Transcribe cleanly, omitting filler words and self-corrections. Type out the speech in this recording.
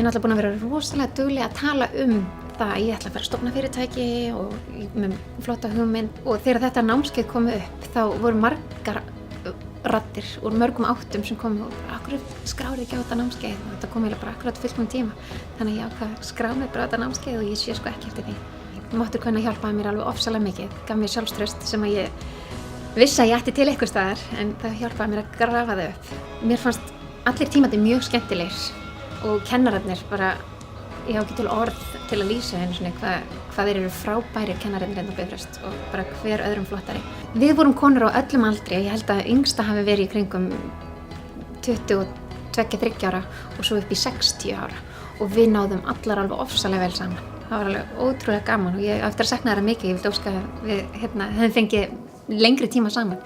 ég er náttúrulega búin að vera rosalega dugleg að tala það að ég ætla að fara að stofna fyrirtæki og með flotta hugmynd og þegar þetta námskeið kom upp þá voru margar raddir úr mörgum áttum sem komu og akkur skrárið ekki á þetta námskeið og þetta kom eiginlega bara akkurat fullkominn tíma þannig ég ákvað að skrá mig bara á þetta námskeið og ég sé sko ekki eftir því. Máttur Kvenna hjálpaði mér alveg ofsalega mikið, gaf mér sjálfstraust sem að ég vissi að ég ætti til einhvers staðar en það hjálpaði mér að grafa þau upp. Mér fannst allir tímarnir mjög skemmtilegir og kennararnir bara, ég á ekki til orð til að lýsa einu svona hvað þeir eru frábærir kennararnir á Bifröst og bara hver öðrum flottari. Við vorum konur á öllum aldri, ég held að yngsta hafi verið í kringum 22-23 ára og svo upp í 60 ára og við náðum allar alveg ofsalega vel saman. Það var alveg ótrúlega gaman og ég eftir að sakna það mikið, ég vildi óska að við hefðum fengið lengri tíma saman.